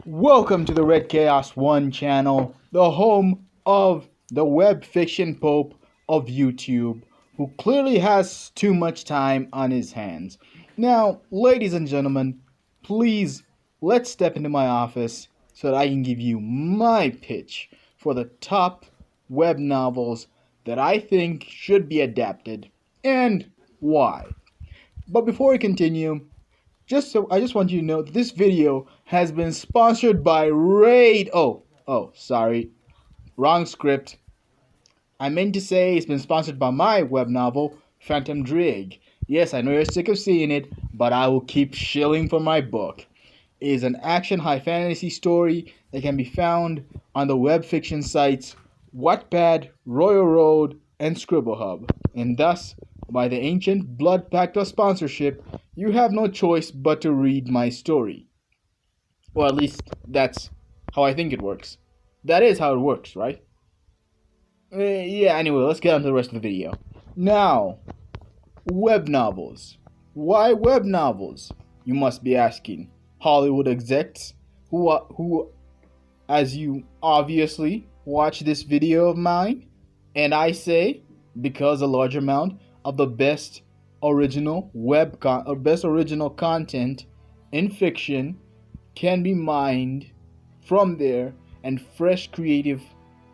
Welcome to the Red Chaos 1 channel, the home of the web fiction pope of YouTube, who clearly has too much time on his hands. Now, ladies and gentlemen, please let's step into my office so that I can give you my pitch for the top web novels that I think should be adapted and why. But before we continue, I just want you to know that this video has been sponsored by Raid. Sorry, wrong script. I meant to say it's been sponsored by my web novel, Phantom Ddraig. Yes, I know you're sick of seeing it, but I will keep shilling for my book. It is an action high fantasy story that can be found on the web fiction sites Wattpad, RoyalRoad, and ScribbleHub, and thus, by the ancient blood pact of sponsorship, you have no choice but to read my story. Or at least, that's how I think it works. That is how it works, right? Anyway, let's get on to the rest of the video. Now, web novels. Why web novels? You must be asking. Hollywood execs, who, as you obviously watch this video of mine, and I say, because a large amount of the best original content in fiction can be mined from there, and fresh creative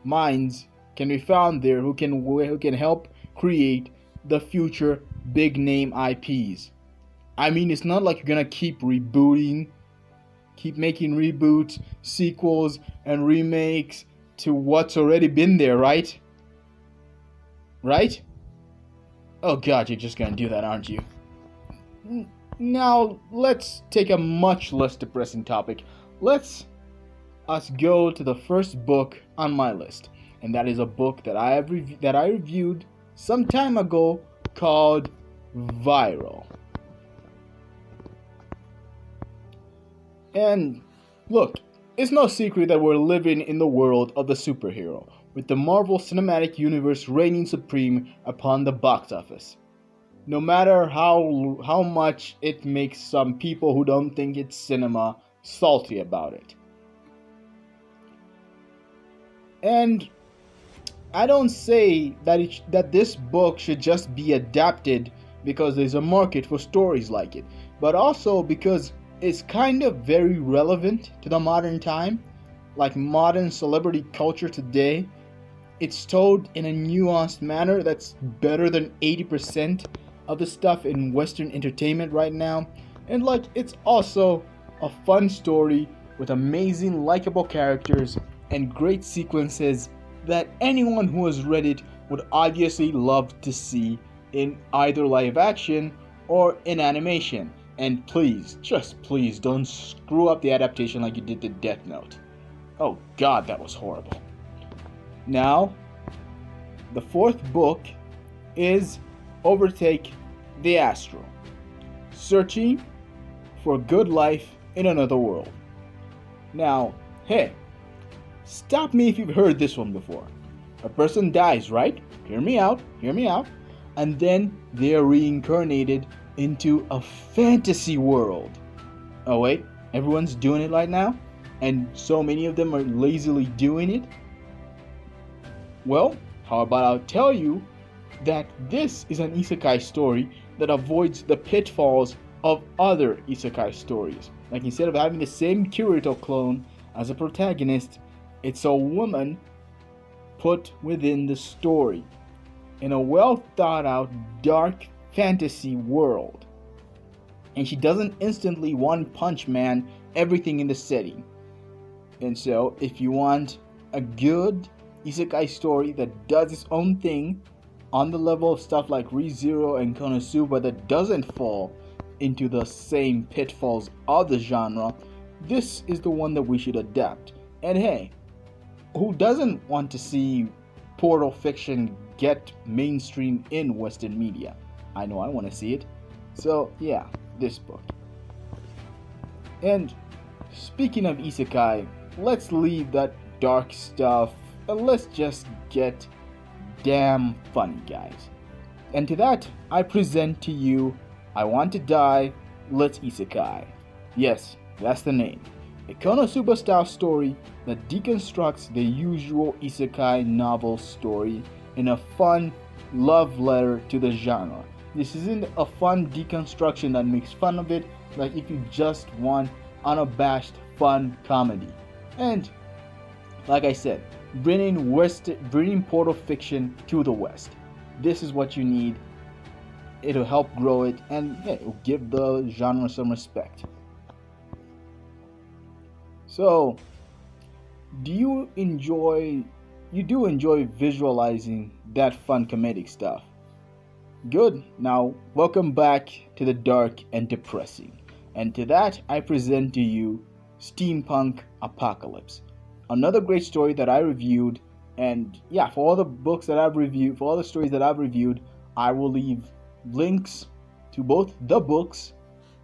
minds can be found there who can help create the future big name IPs. I mean, it's not like you're gonna keep making reboots, sequels, and remakes to what's already been there, right? Right? Oh god, you're just gonna do that, aren't you? Now, let's take a much less depressing topic. Let's go to the first book on my list. And that is a book that I reviewed some time ago called V.I.R.A.L. And look, it's no secret that we're living in the world of the superhero, with the Marvel Cinematic Universe reigning supreme upon the box office. No matter how much it makes some people who don't think it's cinema salty about it. And I don't say that this book should just be adapted because there's a market for stories like it, but also because it's kind of very relevant to the modern time, like modern celebrity culture today. It's told in a nuanced manner that's better than 80% of the stuff in Western entertainment right now. And it's also a fun story with amazing likable characters and great sequences that anyone who has read it would obviously love to see in either live action or in animation. And please, just please don't screw up the adaptation like you did to Death Note. Oh god, that was horrible. Now, the fourth book is Overtake the Astral, searching for good life in another world. Now, hey, stop me if you've heard this one before. A person dies, right? Hear me out. And then they are reincarnated into a fantasy world. Oh wait, everyone's doing it right now? And so many of them are lazily doing it? Well, how about I'll tell you that this is an Isekai story that avoids the pitfalls of other Isekai stories. Like, instead of having the same Kirito clone as a protagonist, it's a woman put within the story in a well thought out dark fantasy world. And she doesn't instantly one punch man everything in the setting. And so, if you want a good Isekai story that does its own thing on the level of stuff like ReZero and Konosuba that doesn't fall into the same pitfalls of the genre, this is the one that we should adapt. And hey, who doesn't want to see portal fiction get mainstream in Western media? I know I want to see it. So yeah, this book. And speaking of Isekai, let's leave that dark stuff and let's just get damn funny, guys. And to that, I present to you I Want to Die, Let's Isekai. Yes, that's the name. a Konosuba style story that deconstructs the usual isekai novel story in a fun love letter to the genre. This isn't a fun deconstruction that makes fun of it, like if you just want unabashed fun comedy. And like I said, bringing Portal fiction to the West. This is what you need. It'll help grow it, and yeah, it'll give the genre some respect. So, do you enjoy? You do enjoy visualizing that fun comedic stuff? Good. Now, welcome back to the dark and depressing. And to that, I present to you Steampunk Apocalypse. Another great story that I reviewed. And yeah, for all the books that I've reviewed, for all the stories that I've reviewed, I will leave links to both the books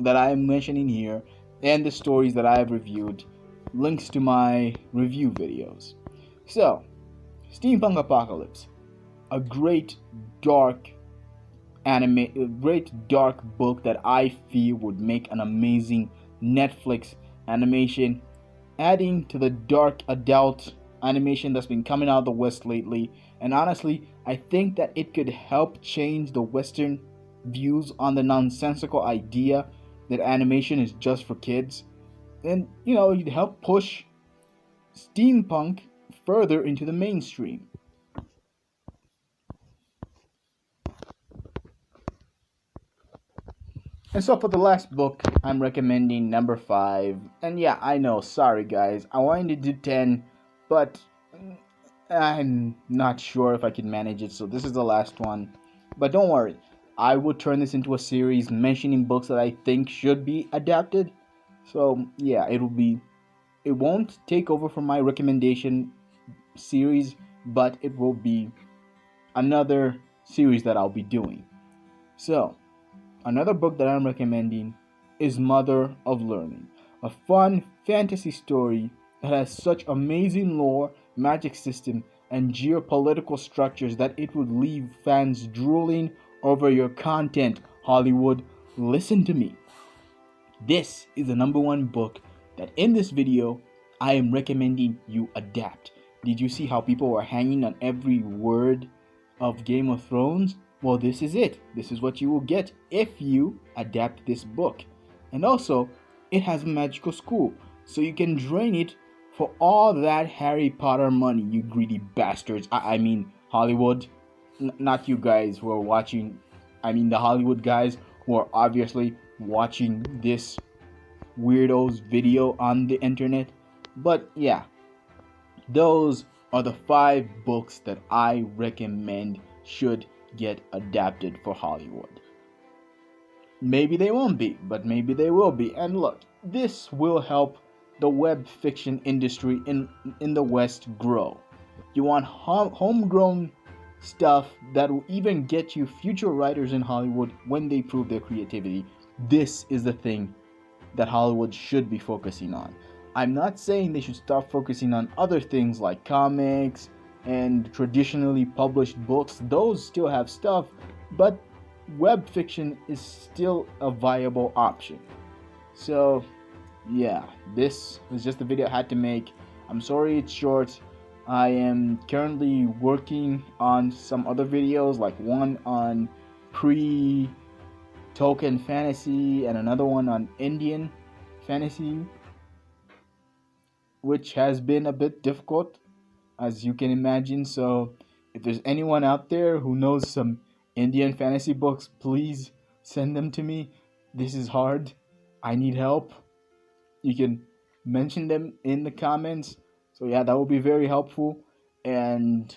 that I am mentioning here and the stories that I have reviewed, links to my review videos. So, Steampunk Apocalypse, a great dark a great dark book that I feel would make an amazing Netflix animation, adding to the dark adult animation that's been coming out of the West lately. And honestly, I think that it could help change the Western views on the nonsensical idea that animation is just for kids. And you'd help push steampunk further into the mainstream. And so for the last book, I'm recommending number 5. And yeah, I know, sorry guys. I wanted to do 10, but I'm not sure if I can manage it, so this is the last one. But don't worry, I will turn this into a series mentioning books that I think should be adapted. So yeah, it won't take over from my recommendation series, but it will be another series that I'll be doing. So, another book that I'm recommending is Mother of Learning, a fun fantasy story that has such amazing lore, magic system, and geopolitical structures that it would leave fans drooling over your content. Hollywood, listen to me. This is the number one book that in this video I am recommending you adapt. Did you see how people were hanging on every word of Game of Thrones? Well, this is it. This is what you will get if you adapt this book. And also, it has a magical school, so you can drain it for all that Harry Potter money, you greedy bastards. I mean, Hollywood. Not you guys who are watching. I mean, the Hollywood guys who are obviously watching this weirdo's video on the internet. But yeah, those are the 5 books that I recommend should get adapted for Hollywood. Maybe they won't be, but maybe they will be. And look, this will help the web fiction industry in the West grow. You want homegrown stuff that will even get you future writers in Hollywood when they prove their creativity. This is the thing that Hollywood should be focusing on. I'm not saying they should stop focusing on other things like comics and traditionally published books. Those still have stuff, but web fiction is still a viable option. So yeah, this was just the video I had to make. I'm sorry it's short. I am currently working on some other videos, like one on pre-token fantasy and another one on Indian fantasy, which has been a bit difficult, as you can imagine. So if there's anyone out there who knows some Indian fantasy books, please send them to me. This is hard. I need help. You can mention them in the comments. So yeah, that will be very helpful. And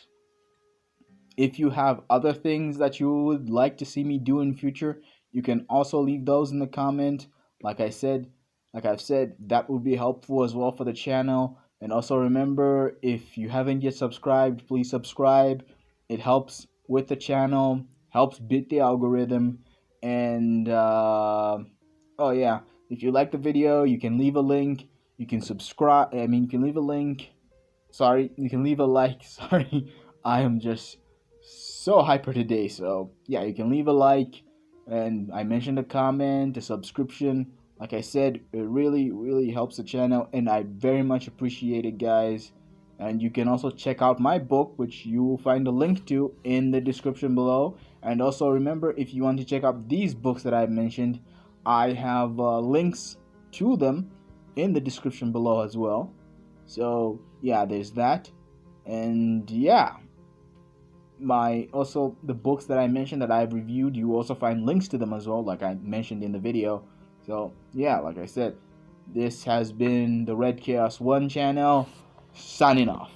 if you have other things that you would like to see me do in future, you can also leave those in the comment. Like I've said, that would be helpful as well for the channel. And also remember, if you haven't yet subscribed, please subscribe. It helps with the channel, helps beat the algorithm. And oh yeah, if you like the video, you can leave a link. You can subscribe. You can leave a link. Sorry, you can leave a like. Sorry, I am just so hyper today. So yeah, you can leave a like, and I mentioned a comment, a subscription, Like I said, it really, really helps the channel, and I very much appreciate it, guys. And you can also check out my book, which you will find a link to in the description below. And also remember, if you want to check out these books that I mentioned, I have links to them in the description below as well. So yeah, there's that. And yeah, my also the books that I mentioned that I've reviewed, you also find links to them as well, like I mentioned in the video. So yeah, like I said, this has been the Red Chaos 1 channel, signing off.